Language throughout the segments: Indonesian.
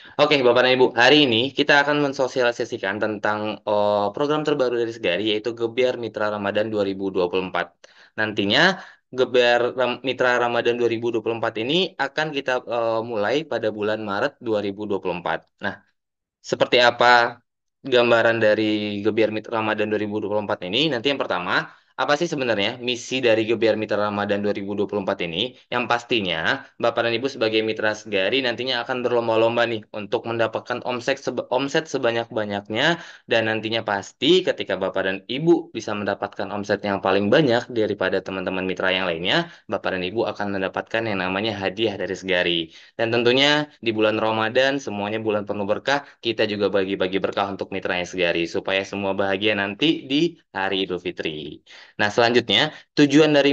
Oke, Bapak dan Ibu, hari ini kita akan mensosialisasikan tentang program terbaru dari Segari, yaitu Gebiar Mitra Ramadan 2024. Nantinya, Mitra Ramadan 2024 ini akan kita mulai pada bulan Maret 2024. Nah, seperti apa gambaran dari Gebiar Mitra Ramadan 2024 ini? Nanti yang pertama, apa sih sebenarnya misi dari Gebiar Mitra Ramadan 2024 ini? Yang pastinya, Bapak dan Ibu sebagai mitra Segari nantinya akan berlomba-lomba nih untuk mendapatkan omset sebanyak-banyaknya, dan nantinya pasti ketika Bapak dan Ibu bisa mendapatkan omset yang paling banyak daripada teman-teman mitra yang lainnya, Bapak dan Ibu akan mendapatkan yang namanya hadiah dari Segari. Dan tentunya di bulan Ramadan, semuanya bulan penuh berkah, kita juga bagi-bagi berkah untuk mitranya Segari, supaya semua bahagia nanti di hari Idul Fitri. Nah, selanjutnya, tujuan dari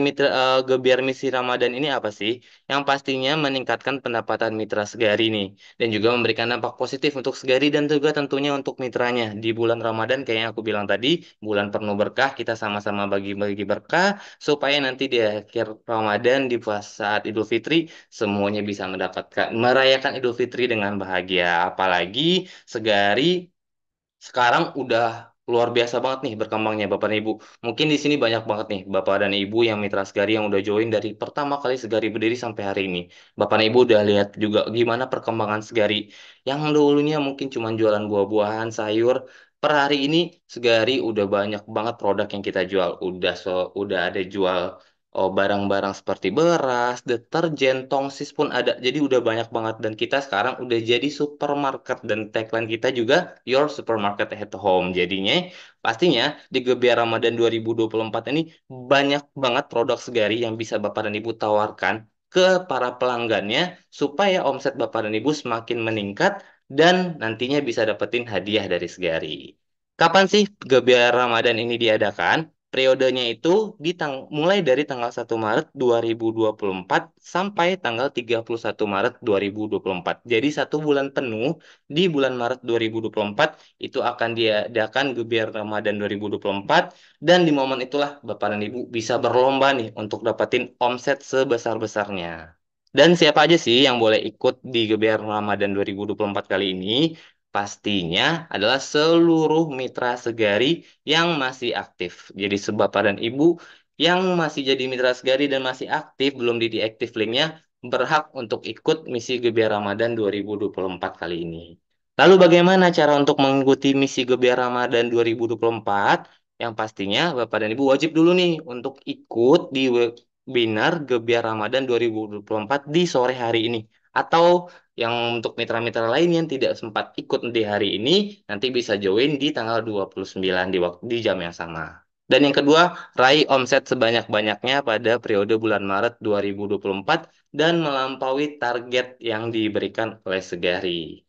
Gebiar Misi Ramadan ini apa sih? Yang pastinya meningkatkan pendapatan mitra Segari nih, dan juga memberikan dampak positif untuk Segari dan juga tentunya untuk mitranya. Di bulan Ramadan, kayak yang aku bilang tadi, bulan penuh berkah, kita sama-sama bagi-bagi berkah, supaya nanti di akhir Ramadan, di pas saat Idul Fitri, semuanya bisa merayakan Idul Fitri dengan bahagia. Apalagi Segari sekarang udah luar biasa banget nih berkembangnya Bapak dan Ibu. Mungkin di sini banyak banget nih Bapak dan Ibu yang mitra Segari yang udah join dari pertama kali Segari berdiri sampai hari ini. Bapak dan Ibu udah lihat juga gimana perkembangan Segari. Yang dulunya mungkin cuma jualan buah-buahan, sayur. Per hari ini Segari udah banyak banget produk yang kita jual. Udah ada jual barang-barang seperti beras, deterjen, tongsis pun ada. Jadi udah banyak banget, dan kita sekarang udah jadi supermarket, dan tagline kita juga Your Supermarket at Home. Jadinya pastinya di Gebiar Ramadan 2024 ini banyak banget produk Segari yang bisa Bapak dan Ibu tawarkan ke para pelanggannya, supaya omset Bapak dan Ibu semakin meningkat dan nantinya bisa dapetin hadiah dari Segari. Kapan sih Gebiar Ramadan ini diadakan? Periodenya itu mulai dari tanggal 1 Maret 2024 sampai tanggal 31 Maret 2024. Jadi 1 bulan penuh di bulan Maret 2024 itu akan diadakan Gebiar Ramadan 2024, dan di momen itulah Bapak dan Ibu bisa berlomba nih untuk dapetin omset sebesar-besarnya. Dan siapa aja sih yang boleh ikut di Gebiar Ramadan 2024 kali ini? Pastinya adalah seluruh mitra Segari yang masih aktif. Jadi Bapak dan Ibu yang masih jadi mitra Segari dan masih aktif, belum di deaktif linknya, berhak untuk ikut misi Gebiar Ramadan 2024 kali ini. Lalu bagaimana cara untuk mengikuti misi Gebiar Ramadan 2024? Yang pastinya Bapak dan Ibu wajib dulu nih untuk ikut di webinar Gebiar Ramadan 2024 di sore hari ini. Atau yang untuk mitra-mitra lain yang tidak sempat ikut di hari ini, nanti bisa join di tanggal 29 di jam yang sama. Dan yang kedua, raih omset sebanyak-banyaknya pada periode bulan Maret 2024 dan melampaui target yang diberikan oleh Segari.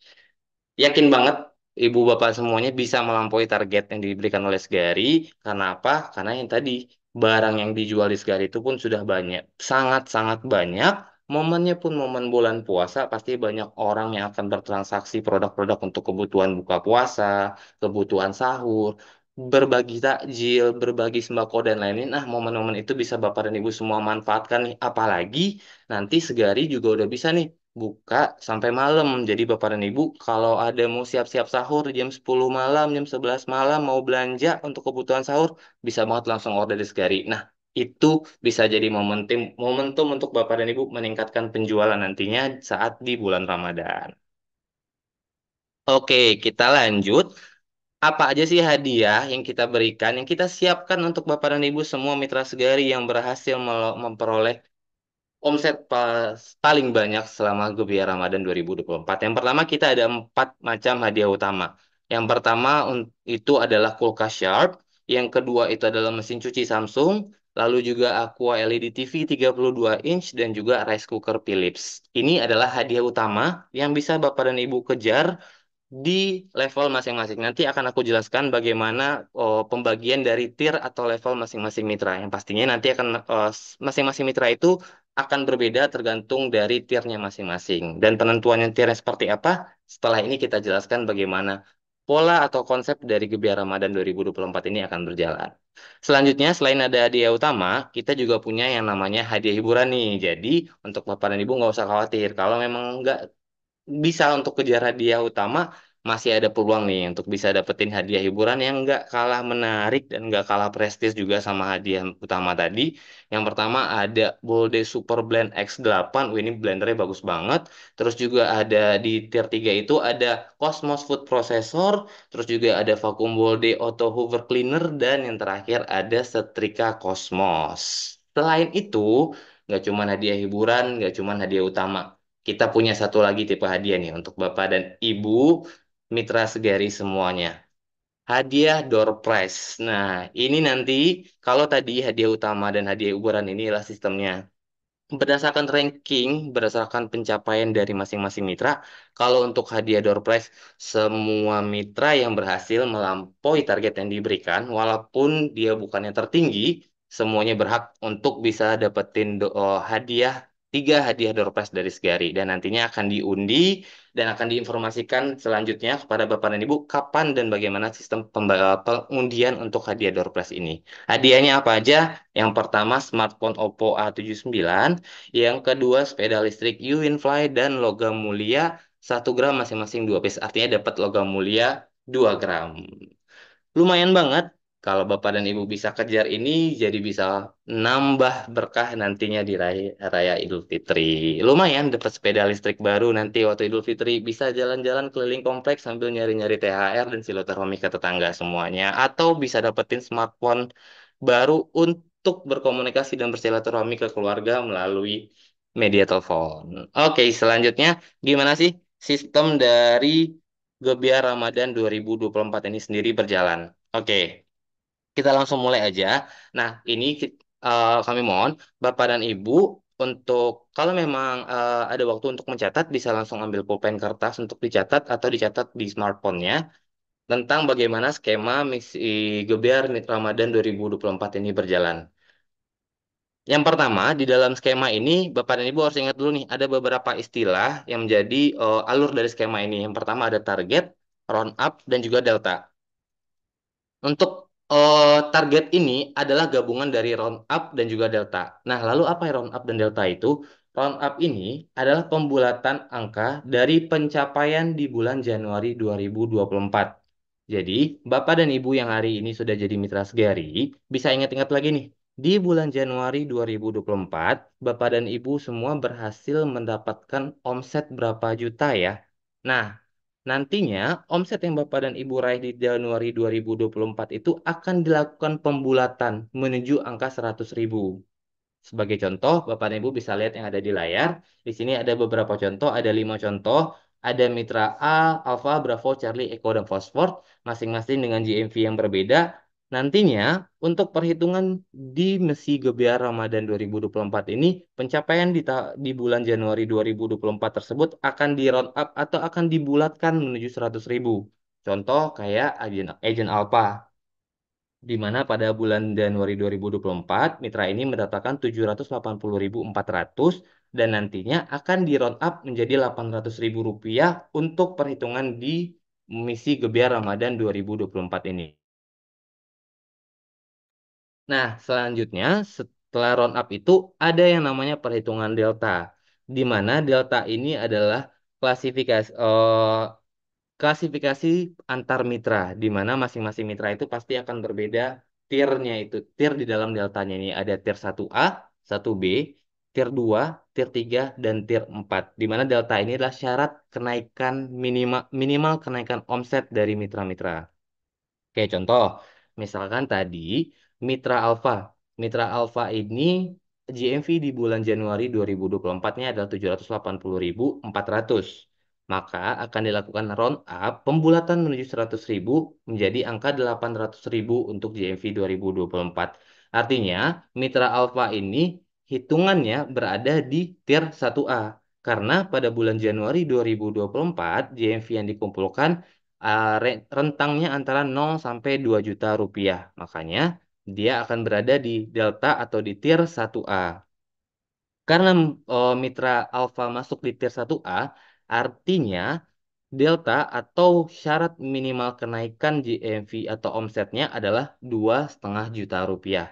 Yakin banget Ibu Bapak semuanya bisa melampaui target yang diberikan oleh Segari. Karena apa? Karena yang tadi, barang yang dijual di Segari itu pun sudah banyak, sangat-sangat banyak. Momennya pun momen bulan puasa, pasti banyak orang yang akan bertransaksi produk-produk untuk kebutuhan buka puasa, kebutuhan sahur, berbagi takjil, berbagi sembako dan lain-lain. Nah, momen-momen itu bisa Bapak dan Ibu semua manfaatkan nih. Apalagi nanti Segari juga udah bisa nih buka sampai malam. Jadi Bapak dan Ibu kalau ada mau siap-siap sahur jam 10 malam, jam 11 malam, mau belanja untuk kebutuhan sahur, bisa banget langsung order di Segari. Nah, itu bisa jadi momentum untuk Bapak dan Ibu meningkatkan penjualan nantinya saat di bulan Ramadan. Oke, kita lanjut. Apa aja sih hadiah yang kita berikan, yang kita siapkan untuk Bapak dan Ibu semua mitra Segari yang berhasil memperoleh omset paling banyak selama Gebiar Ramadan 2024. Yang pertama, kita ada 4 macam hadiah utama. Yang pertama itu adalah kulkas Sharp, yang kedua itu adalah mesin cuci Samsung, lalu juga Aqua LED TV 32 inch, dan juga rice cooker Philips. Ini adalah hadiah utama yang bisa Bapak dan Ibu kejar di level masing-masing. Nanti akan aku jelaskan bagaimana pembagian dari tier atau level masing-masing mitra. Yang pastinya nanti akan masing-masing mitra itu akan berbeda tergantung dari tiernya masing-masing. Dan penentuannya tiernya seperti apa? Setelah ini kita jelaskan bagaimana pola atau konsep dari Gebiar Ramadan 2024 ini akan berjalan. Selanjutnya, selain ada hadiah utama, kita juga punya yang namanya hadiah hiburan nih. Jadi, untuk Bapak dan Ibu nggak usah khawatir. Kalau memang nggak bisa untuk kejar hadiah utama, masih ada peluang nih untuk bisa dapetin hadiah hiburan yang nggak kalah menarik dan nggak kalah prestis juga sama hadiah utama tadi. Yang pertama ada Bolde Super Blend X8. Wih, ini blendernya bagus banget. Terus juga ada di tier 3 itu ada Cosmos Food Processor, terus juga ada Vacuum Bolde Auto Hoover Cleaner, dan yang terakhir ada setrika Cosmos. Selain itu, nggak cuma hadiah hiburan, nggak cuma hadiah utama, kita punya satu lagi tipe hadiah nih untuk Bapak dan Ibu mitra Segari semuanya. Hadiah door prize. Nah, ini nanti kalau tadi hadiah utama dan hadiah hiburan ini adalah sistemnya berdasarkan ranking, berdasarkan pencapaian dari masing-masing mitra. Kalau untuk hadiah door prize, semua mitra yang berhasil melampaui target yang diberikan, walaupun dia bukan yang tertinggi, semuanya berhak untuk bisa dapetin hadiah, tiga hadiah door prize dari Segari. Dan nantinya akan diundi dan akan diinformasikan selanjutnya kepada Bapak dan Ibu kapan dan bagaimana sistem pengundian untuk hadiah door prize ini. Hadiahnya apa aja? Yang pertama, smartphone Oppo A79. Yang kedua, sepeda listrik Uwinfly dan logam mulia 1 gram masing-masing 2 piece. Artinya dapat logam mulia 2 gram. Lumayan banget. Kalau Bapak dan Ibu bisa kejar ini, jadi bisa nambah berkah nantinya di Raya Idul Fitri. Lumayan dapat sepeda listrik baru nanti waktu Idul Fitri. Bisa jalan-jalan keliling kompleks sambil nyari-nyari THR dan silaturahmi ke tetangga semuanya. Atau bisa dapetin smartphone baru untuk berkomunikasi dan bersilaturahmi ke keluarga melalui media telepon. Oke, selanjutnya gimana sih sistem dari Gebiar Ramadan 2024 ini sendiri berjalan? Oke, kita langsung mulai aja. Nah, ini kami mohon Bapak dan Ibu untuk kalau memang ada waktu untuk mencatat bisa langsung ambil pulpen kertas untuk dicatat atau dicatat di smartphone-nya tentang bagaimana skema misi Gebiar Ramadan 2024 ini berjalan. Yang pertama, di dalam skema ini, Bapak dan Ibu harus ingat dulu nih, ada beberapa istilah yang menjadi alur dari skema ini. Yang pertama ada target, round up, dan juga delta. Untuk target ini adalah gabungan dari round up dan juga delta. Nah, lalu apa ya round up dan delta itu? Round up ini adalah pembulatan angka dari pencapaian di bulan Januari 2024. Jadi, Bapak dan Ibu yang hari ini sudah jadi mitra Segari, bisa ingat-ingat lagi nih. Di bulan Januari 2024, Bapak dan Ibu semua berhasil mendapatkan omset berapa juta ya? Nah, nantinya, omset yang Bapak dan Ibu raih di Januari 2024 itu akan dilakukan pembulatan menuju angka 100.000. Sebagai contoh, Bapak dan Ibu bisa lihat yang ada di layar. Di sini ada beberapa contoh, ada 5 contoh. Ada Mitra A, Alpha, Bravo, Charlie, Echo, dan Fosfor, masing-masing dengan GMV yang berbeda. Nantinya, untuk perhitungan di Mesi Gebiar Ramadan 2024 ini, pencapaian di bulan Januari 2024 tersebut akan di round up atau akan dibulatkan menuju 100.000. Contoh kayak Agent Alpha di mana pada bulan Januari 2024 mitra ini mendapatkan 780.400 dan nantinya akan di round up menjadi 800.000 rupiah untuk perhitungan di misi Gebiar Ramadan 2024 ini. Nah, selanjutnya setelah round up itu ada yang namanya perhitungan delta, di mana delta ini adalah klasifikasi antar mitra, di mana masing-masing mitra itu pasti akan berbeda tiernya itu. Tier di dalam deltanya ini ada tier 1A, 1B, tier 2, tier 3, dan tier 4. Di mana delta ini adalah syarat kenaikan minimal kenaikan omset dari mitra-mitra. Oke, contoh, misalkan tadi Mitra Alfa. Mitra Alfa ini GMV di bulan Januari 2024-nya adalah 780.400. Maka akan dilakukan round up pembulatan menuju 100.000 menjadi angka 800.000 untuk GMV 2024. Artinya, Mitra Alfa ini hitungannya berada di tier 1A. Karena pada bulan Januari 2024, GMV yang dikumpulkan rentangnya antara 0 sampai 2 juta rupiah. Makanya dia akan berada di delta atau di tier 1A. Karena mitra alfa masuk di tier 1A, artinya delta atau syarat minimal kenaikan GMV atau omsetnya adalah 2,5 juta rupiah.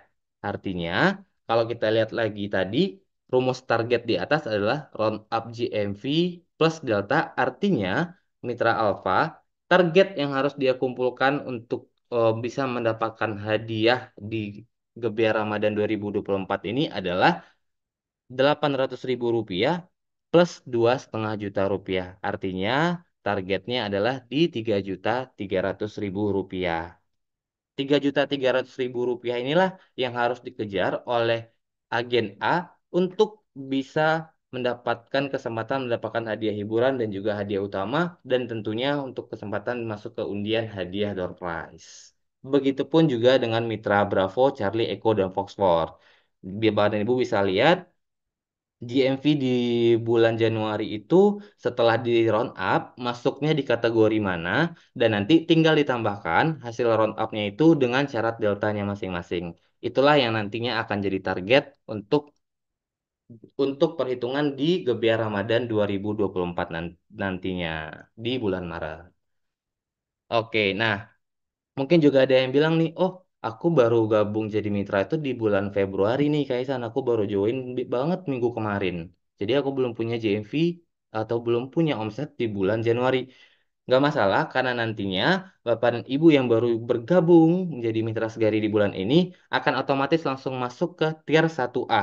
Artinya, kalau kita lihat lagi tadi, rumus target di atas adalah round up GMV plus delta, artinya mitra alfa, target yang harus dia kumpulkan untuk bisa mendapatkan hadiah di Gebiar Ramadan 2024 ini adalah Rp800.000 plus 2,5 juta rupiah. Artinya targetnya adalah di Rp3.300.000. Rp3.300.000 inilah yang harus dikejar oleh agen A untuk bisa mendapatkan mendapatkan hadiah hiburan dan juga hadiah utama dan tentunya untuk kesempatan masuk ke undian hadiah door prize. Begitupun juga dengan mitra Bravo, Charlie, Echo, dan Foxtrot. Biar Bapak dan Ibu bisa lihat GMV di bulan Januari itu setelah di round up masuknya di kategori mana dan nanti tinggal ditambahkan hasil round up-nya itu dengan syarat deltanya masing-masing. Itulah yang nantinya akan jadi target untuk perhitungan di Gebiar Ramadan 2024 nantinya di bulan Maret. Oke, nah mungkin juga ada yang bilang nih, oh aku baru gabung jadi mitra itu di bulan Februari nih Kaisan, aku baru join banget minggu kemarin. Jadi aku belum punya JMV atau belum punya omset di bulan Januari. Nggak masalah karena nantinya Bapak dan Ibu yang baru bergabung menjadi mitra Segari di bulan ini akan otomatis langsung masuk ke tier 1A,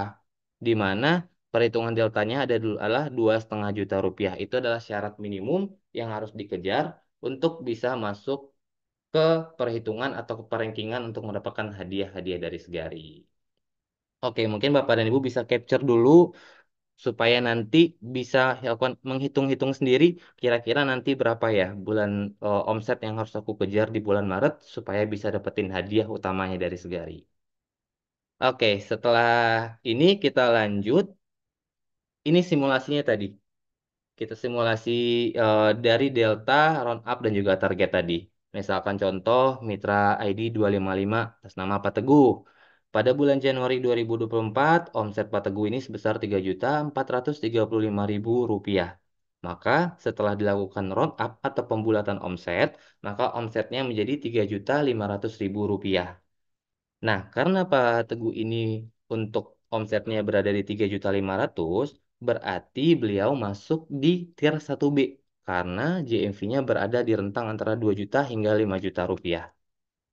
di mana perhitungan deltanya adalah Rp2,5 juta. Itu adalah syarat minimum yang harus dikejar untuk bisa masuk ke perhitungan atau ke perankingan untuk mendapatkan hadiah-hadiah dari Segari. Oke, mungkin Bapak dan Ibu bisa capture dulu supaya nanti bisa lakukan menghitung-hitung sendiri kira-kira nanti berapa ya bulan omset yang harus aku kejar di bulan Maret supaya bisa dapetin hadiah utamanya dari Segari. Oke, setelah ini kita lanjut. Ini simulasinya tadi. Kita simulasi dari delta, round up, dan juga target tadi. Misalkan contoh Mitra ID 255 atas nama Pak Teguh. Pada bulan Januari 2024, omset Pak Teguh ini sebesar Rp3.435.000. Maka setelah dilakukan round up atau pembulatan omset, maka omsetnya menjadi Rp3.500.000. Nah, karena Pak Teguh ini untuk omsetnya berada di 3.500.000, berarti beliau masuk di tier 1B karena JMV-nya berada di rentang antara 2 juta hingga 5 juta rupiah.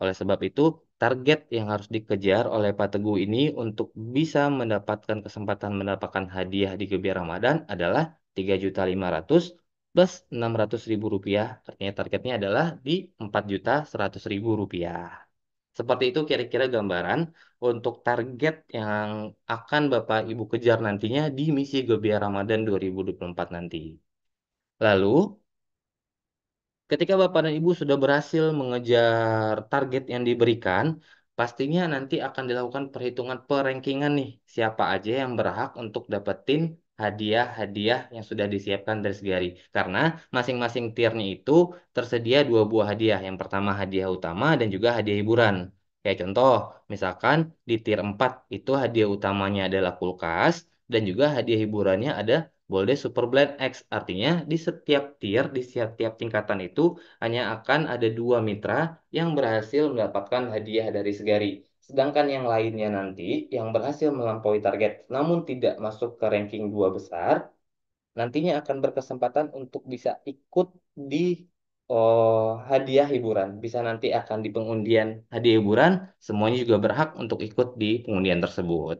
Oleh sebab itu, target yang harus dikejar oleh Pak Teguh ini untuk bisa mendapatkan kesempatan mendapatkan hadiah di Gebiar Ramadan adalah 3.500.000 plus Rp600.000. Artinya targetnya adalah di Rp4.100.000. Seperti itu kira-kira gambaran untuk target yang akan Bapak Ibu kejar nantinya di misi Gebiar Ramadan 2024 nanti. Lalu, ketika Bapak dan Ibu sudah berhasil mengejar target yang diberikan, pastinya nanti akan dilakukan perhitungan perankingan nih, siapa aja yang berhak untuk dapetin hadiah-hadiah yang sudah disiapkan dari Segari. Karena masing-masing tiernya itu tersedia dua buah hadiah. Yang pertama hadiah utama dan juga hadiah hiburan. Kayak contoh, misalkan di tier 4 itu hadiah utamanya adalah kulkas dan juga hadiah hiburannya ada Bolde Super Blend X. Artinya di setiap tier, di setiap tingkatan itu hanya akan ada dua mitra yang berhasil mendapatkan hadiah dari Segari. Sedangkan yang lainnya nanti yang berhasil melampaui target namun tidak masuk ke ranking dua besar, nantinya akan berkesempatan untuk bisa ikut di hadiah hiburan. Bisa nanti akan di pengundian hadiah hiburan, semuanya juga berhak untuk ikut di pengundian tersebut.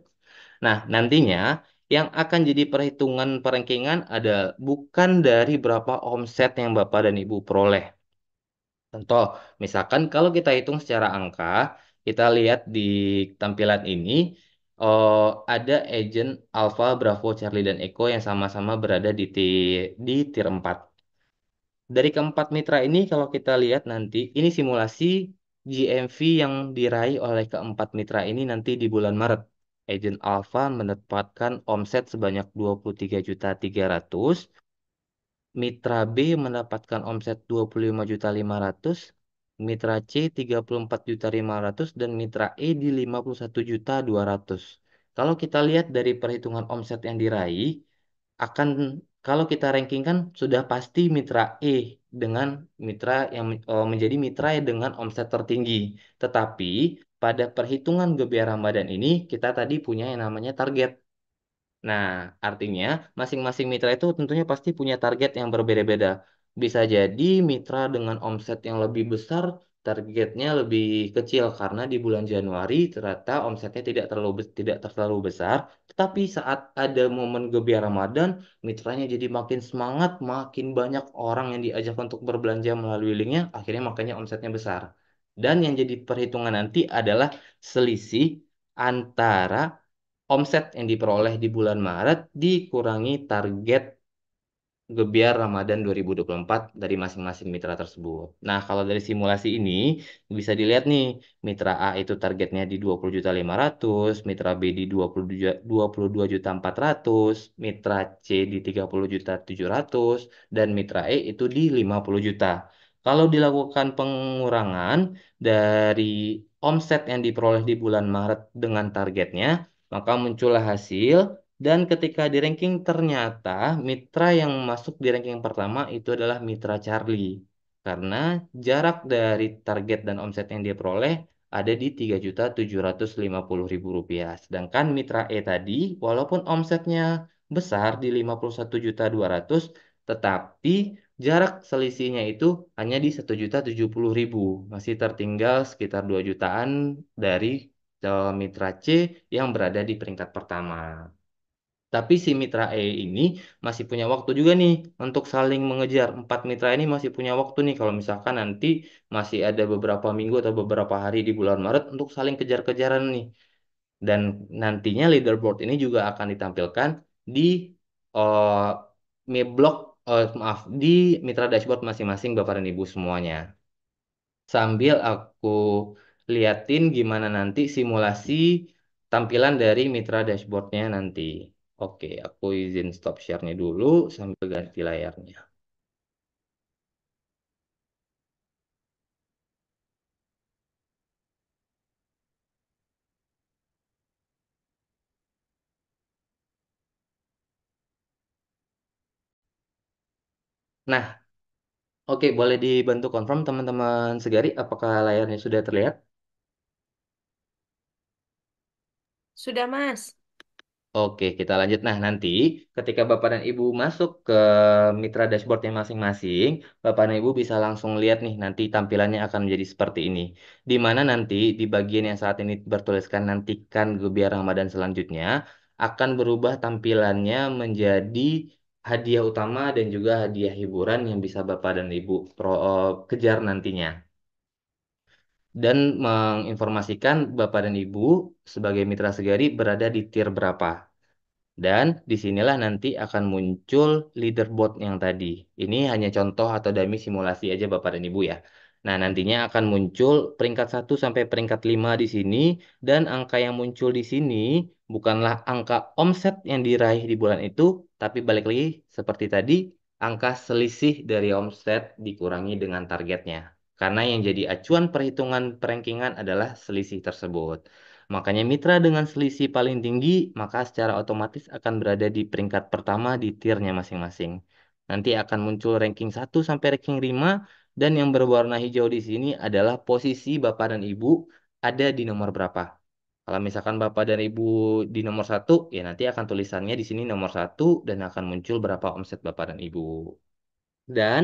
Nah, nantinya yang akan jadi perhitungan perankingan ada bukan dari berapa omset yang Bapak dan Ibu peroleh. Contoh, misalkan kalau kita hitung secara angka, kita lihat di tampilan ini, oh, ada agent Alpha, Bravo, Charlie, dan Echo yang sama-sama berada di tier 4. Dari keempat mitra ini, kalau kita lihat nanti, ini simulasi GMV yang diraih oleh keempat mitra ini nanti di bulan Maret. Agent Alpha mendapatkan omset sebanyak 23.300.000. Mitra B mendapatkan omset 25.500.000, Mitra C 34.500.000 dan Mitra E di 51.200.000. Kalau kita lihat dari perhitungan omset yang diraih, akan kalau kita rankingkan sudah pasti Mitra E dengan mitra yang menjadi mitra yang dengan omset tertinggi. Tetapi pada perhitungan Gebiar Ramadan ini kita tadi punya yang namanya target. Nah, artinya masing-masing mitra itu tentunya pasti punya target yang berbeda-beda. Bisa jadi mitra dengan omset yang lebih besar, targetnya lebih kecil karena di bulan Januari ternyata omsetnya tidak terlalu besar. Tetapi saat ada momen gebiar Ramadan, mitranya jadi makin semangat, makin banyak orang yang diajak untuk berbelanja melalui linknya, akhirnya makanya omsetnya besar. Dan yang jadi perhitungan nanti adalah selisih antara omset yang diperoleh di bulan Maret dikurangi target Gebiar Ramadan 2024 dari masing-masing mitra tersebut. Nah, kalau dari simulasi ini bisa dilihat nih, mitra A itu targetnya di 20.500.000, mitra B di 22.400.000, mitra C di 30.700.000, dan mitra E itu di 50 juta. Kalau dilakukan pengurangan dari omset yang diperoleh di bulan Maret dengan targetnya, maka muncullah hasil dan ketika di ranking ternyata mitra yang masuk di ranking pertama itu adalah mitra Charlie. Karena jarak dari target dan omset yang dia peroleh ada di 3.750.000 rupiah. Sedangkan mitra E tadi walaupun omsetnya besar di 51.200.000 tetapi jarak selisihnya itu hanya di 1.070.000. Masih tertinggal sekitar 2 jutaan dari mitra C yang berada di peringkat pertama. Tapi si mitra E ini masih punya waktu juga nih untuk saling mengejar. Empat mitra ini masih punya waktu nih kalau misalkan nanti masih ada beberapa minggu atau beberapa hari di bulan Maret untuk saling kejar-kejaran nih. Dan nantinya leaderboard ini juga akan ditampilkan di uh, blog, maaf, di mitra dashboard masing-masing Bapak dan Ibu semuanya. Sambil aku liatin gimana nanti simulasi tampilan dari mitra dashboardnya nanti. Oke, aku izin stop share-nya dulu sambil ganti layarnya. Nah, oke, boleh dibantu confirm teman-teman Segari, apakah layarnya sudah terlihat? Sudah, Mas. Oke, kita lanjut. Nah, nanti ketika Bapak dan Ibu masuk ke mitra dashboardnya masing-masing, Bapak dan Ibu bisa langsung lihat nih, nanti tampilannya akan menjadi seperti ini. Di mana nanti di bagian yang saat ini bertuliskan nantikan Gebiar Ramadan selanjutnya, akan berubah tampilannya menjadi hadiah utama dan juga hadiah hiburan yang bisa Bapak dan Ibu kejar nantinya. Dan menginformasikan Bapak dan Ibu sebagai mitra Segari berada di tier berapa. Dan disinilah nanti akan muncul leaderboard yang tadi. Ini hanya contoh atau dummy simulasi aja Bapak dan Ibu ya. Nah, nantinya akan muncul peringkat 1 sampai peringkat 5 di sini. Dan angka yang muncul di sini bukanlah angka omset yang diraih di bulan itu. Tapi balik lagi seperti tadi, angka selisih dari omset dikurangi dengan targetnya. Karena yang jadi acuan perhitungan perankingan adalah selisih tersebut. Makanya mitra dengan selisih paling tinggi, maka secara otomatis akan berada di peringkat pertama di tiernya masing-masing. Nanti akan muncul ranking 1 sampai ranking 5, dan yang berwarna hijau di sini adalah posisi Bapak dan Ibu ada di nomor berapa. Kalau misalkan Bapak dan Ibu di nomor 1, ya nanti akan tulisannya di sini nomor 1 dan akan muncul berapa omset Bapak dan Ibu. Dan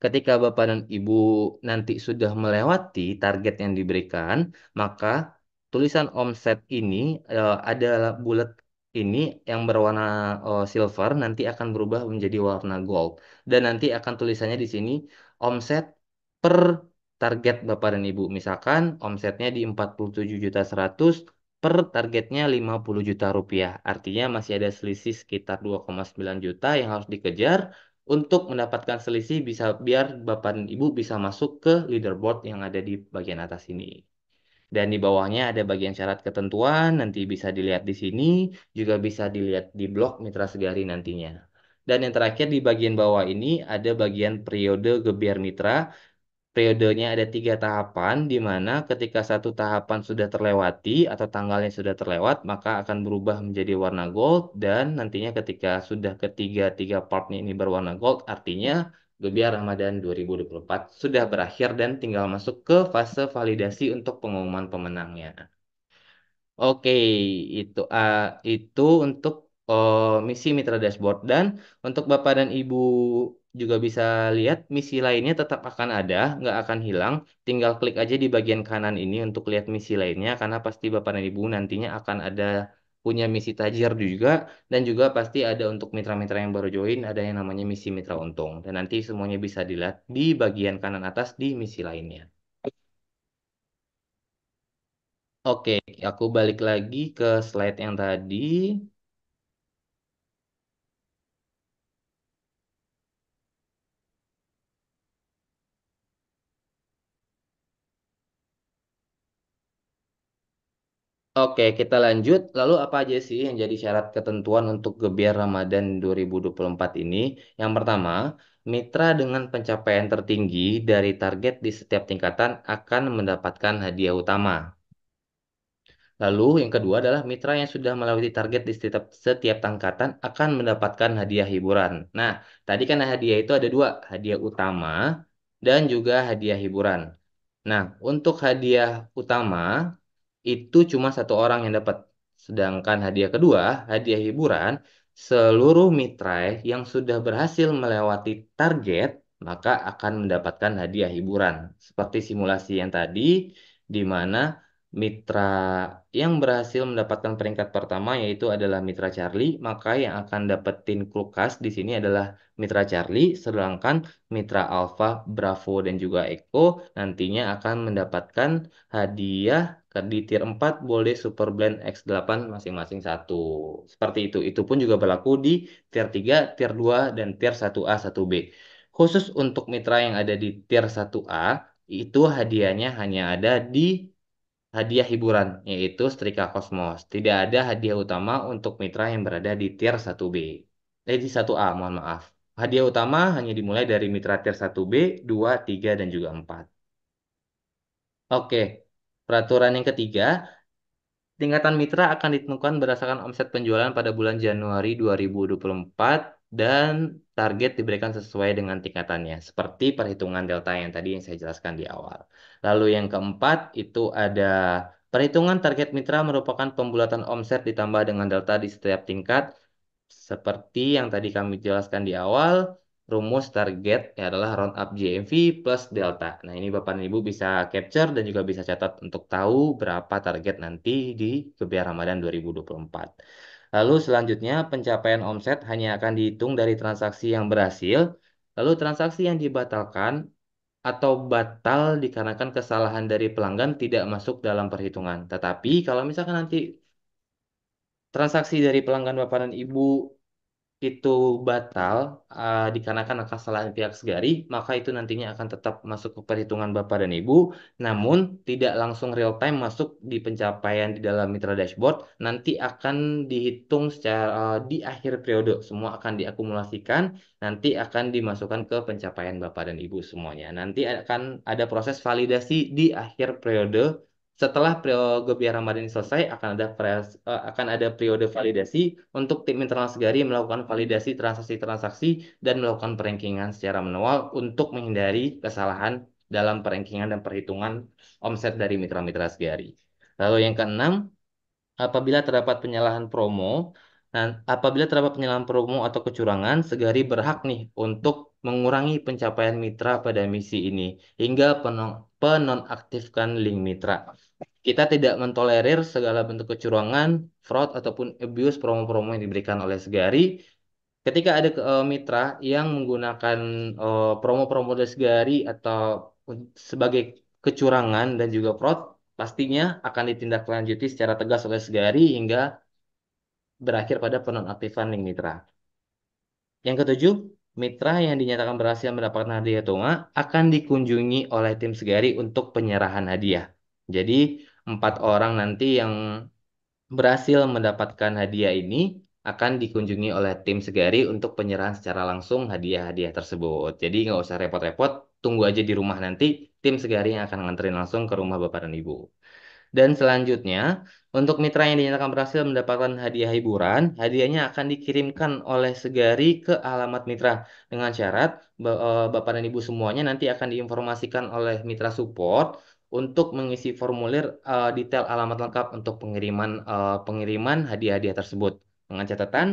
ketika Bapak dan Ibu nanti sudah melewati target yang diberikan, maka tulisan omset ini adalah bulat ini yang berwarna silver nanti akan berubah menjadi warna gold. Dan nanti akan tulisannya di sini omset per target Bapak dan Ibu. Misalkan omsetnya di 47.100.000 per targetnya 50 juta rupiah. Artinya masih ada selisih sekitar 2,9 juta yang harus dikejar untuk mendapatkan selisih bisa biar Bapak dan Ibu bisa masuk ke leaderboard yang ada di bagian atas ini. Dan di bawahnya ada bagian syarat ketentuan, nanti bisa dilihat di sini, juga bisa dilihat di blog Mitra Segari nantinya. Dan yang terakhir di bagian bawah ini ada bagian periode Gebiar Mitra. Periodenya ada 3 tahapan, di mana ketika satu tahapan sudah terlewati atau tanggalnya sudah terlewat, maka akan berubah menjadi warna gold, dan nantinya ketika sudah tiga partnya ini berwarna gold, artinya Gebiar Ramadan 2024 sudah berakhir dan tinggal masuk ke fase validasi untuk pengumuman pemenangnya. Oke, itu untuk misi Mitra Dashboard. Dan untuk Bapak dan Ibu juga bisa lihat misi lainnya tetap akan ada, nggak akan hilang. Tinggal klik aja di bagian kanan ini untuk lihat misi lainnya, karena pasti Bapak dan Ibu nantinya akan ada punya misi tajir juga, dan juga pasti ada untuk mitra-mitra yang baru join, ada yang namanya misi Mitra Untung. Dan nanti semuanya bisa dilihat di bagian kanan atas di misi lainnya. Oke, aku balik lagi ke slide yang tadi. Oke, kita lanjut. Lalu apa aja sih yang jadi syarat ketentuan untuk Gebiar Ramadan 2024 ini? Yang pertama, mitra dengan pencapaian tertinggi dari target di setiap tingkatan akan mendapatkan hadiah utama. Lalu yang kedua adalah mitra yang sudah melewati target di setiap tingkatan akan mendapatkan hadiah hiburan. Nah, tadi kan hadiah itu ada dua, hadiah utama dan juga hadiah hiburan. Nah, untuk hadiah utama itu cuma satu orang yang dapat. Sedangkan hadiah kedua, hadiah hiburan, seluruh mitra yang sudah berhasil melewati target, maka akan mendapatkan hadiah hiburan. Seperti simulasi yang tadi, di mana mitra yang berhasil mendapatkan peringkat pertama yaitu adalah mitra Charlie, maka yang akan dapetin kulkas di sini adalah mitra Charlie, sedangkan mitra Alpha, Bravo, dan juga Echo nantinya akan mendapatkan hadiah di tier 4 boleh Super Blend X8 masing-masing satu. Seperti itu. Itu pun juga berlaku di tier 3, tier 2, dan tier 1A, 1B. Khusus untuk mitra yang ada di tier 1A, itu hadiahnya hanya ada di hadiah hiburan, yaitu Strika Cosmos. Tidak ada hadiah utama untuk mitra yang berada di tier 1B. Di 1A, mohon maaf. Hadiah utama hanya dimulai dari mitra tier 1B, 2, 3, dan juga 4. Oke, peraturan yang ketiga, tingkatan mitra akan ditentukan berdasarkan omset penjualan pada bulan Januari 2024 dan target diberikan sesuai dengan tingkatannya, seperti perhitungan delta yang tadi yang saya jelaskan di awal. Lalu yang keempat itu ada perhitungan target mitra merupakan pembulatan omset ditambah dengan delta di setiap tingkat seperti yang tadi kami jelaskan di awal, rumus target adalah round up GMV plus delta. Nah, ini Bapak dan Ibu bisa capture dan juga bisa catat untuk tahu berapa target nanti di Gebiar Ramadan 2024. Lalu selanjutnya pencapaian omset hanya akan dihitung dari transaksi yang berhasil. Lalu transaksi yang dibatalkan atau batal dikarenakan kesalahan dari pelanggan tidak masuk dalam perhitungan. Tetapi kalau misalkan nanti transaksi dari pelanggan Bapak dan Ibu itu batal dikarenakan kesalahan pihak Segari, maka itu nantinya akan tetap masuk ke perhitungan Bapak dan Ibu, namun tidak langsung real time masuk di pencapaian di dalam Mitra Dashboard, nanti akan dihitung secara di akhir periode, semua akan diakumulasikan, nanti akan dimasukkan ke pencapaian Bapak dan Ibu semuanya. Nanti akan ada proses validasi di akhir periode. Setelah periode biar Ramadan ini selesai, akan ada periode validasi untuk tim internal Segari melakukan validasi transaksi-transaksi dan melakukan perankingan secara manual untuk menghindari kesalahan dalam perankingan dan perhitungan omset dari mitra-mitra Segari. Lalu yang keenam, apabila terdapat penyalahan promo, dan apabila terdapat penyalahan promo atau kecurangan, Segari berhak nih untuk mengurangi pencapaian mitra pada misi ini hingga penonaktifkan link mitra. Kita tidak mentolerir segala bentuk kecurangan, fraud, ataupun abuse promo-promo yang diberikan oleh Segari. Ketika ada mitra yang menggunakan promo-promo dari Segari atau sebagai kecurangan dan juga fraud, pastinya akan ditindaklanjuti secara tegas oleh Segari hingga berakhir pada penonaktifan link mitra. Yang ketujuh, mitra yang dinyatakan berhasil mendapatkan hadiah tunga akan dikunjungi oleh tim Segari untuk penyerahan hadiah. Jadi, 4 orang nanti yang berhasil mendapatkan hadiah ini akan dikunjungi oleh tim Segari untuk penyerahan secara langsung hadiah-hadiah tersebut. Jadi nggak usah repot-repot, tunggu aja di rumah nanti, tim Segari yang akan nganterin langsung ke rumah Bapak dan Ibu. Dan selanjutnya, untuk mitra yang dinyatakan berhasil mendapatkan hadiah hiburan, hadiahnya akan dikirimkan oleh Segari ke alamat mitra dengan syarat Bapak dan Ibu semuanya nanti akan diinformasikan oleh mitra support untuk mengisi formulir detail alamat lengkap untuk pengiriman hadiah-hadiah tersebut. Dengan catatan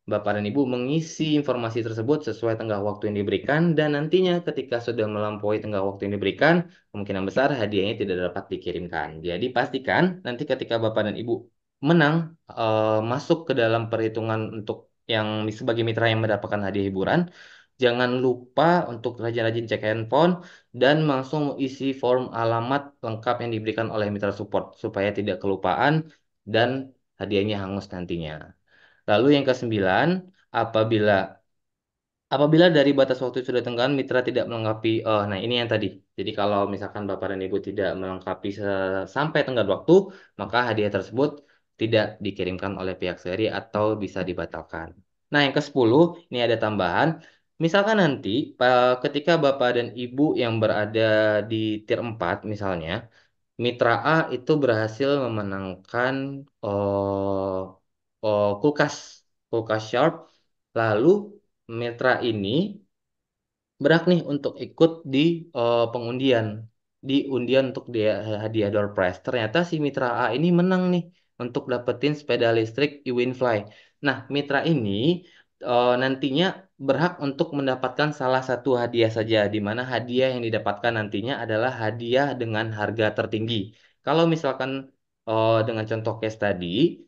Bapak dan Ibu mengisi informasi tersebut sesuai tengah waktu yang diberikan dan nantinya ketika sudah melampaui tengah waktu yang diberikan, kemungkinan besar hadiahnya tidak dapat dikirimkan. Jadi pastikan nanti ketika Bapak dan Ibu menang masuk ke dalam perhitungan untuk yang sebagai mitra yang mendapatkan hadiah hiburan, jangan lupa untuk rajin-rajin cek handphone dan langsung isi form alamat lengkap yang diberikan oleh mitra support supaya tidak kelupaan dan hadiahnya hangus nantinya. Lalu yang kesembilan, apabila apabila dari batas waktu sudah tentukan, mitra tidak melengkapi, nah ini yang tadi. Jadi kalau misalkan Bapak dan Ibu tidak melengkapi sampai tenggat waktu, maka hadiah tersebut tidak dikirimkan oleh pihak seri atau bisa dibatalkan. Nah yang ke-10, ini ada tambahan. Misalkan nanti ketika Bapak dan Ibu yang berada di tier 4 misalnya, Mitra A itu berhasil memenangkan kulkas, kulkas Sharp. Lalu mitra ini berhak nih untuk ikut di pengundian, di undian untuk dia hadiah door prize. Ternyata si mitra A ini menang nih untuk dapetin sepeda listrik e-Winfly. Nah, mitra ini nantinya berhak untuk mendapatkan salah satu hadiah saja, di mana hadiah yang didapatkan nantinya adalah hadiah dengan harga tertinggi. Kalau misalkan dengan contoh case tadi,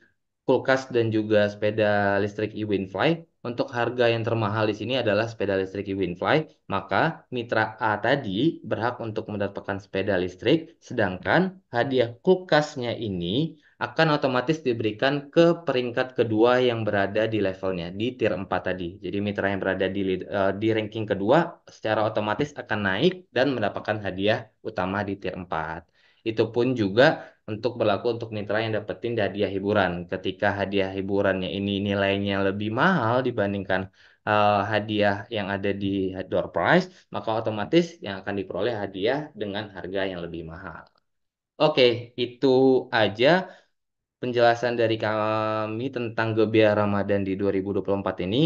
kulkas dan juga sepeda listrik e-Winfly, untuk harga yang termahal di sini adalah sepeda listrik e-Winfly, maka mitra A tadi berhak untuk mendapatkan sepeda listrik, sedangkan hadiah kulkasnya ini akan otomatis diberikan ke peringkat kedua yang berada di levelnya, di tier 4 tadi. Jadi mitra yang berada di ranking kedua secara otomatis akan naik dan mendapatkan hadiah utama di tier 4. Itu pun juga untuk berlaku untuk mitra yang dapetin hadiah hiburan. Ketika hadiah hiburannya ini nilainya lebih mahal dibandingkan hadiah yang ada di door prize, maka otomatis yang akan diperoleh hadiah dengan harga yang lebih mahal. Oke, itu aja penjelasan dari kami tentang Gebiar Ramadan di 2024 ini.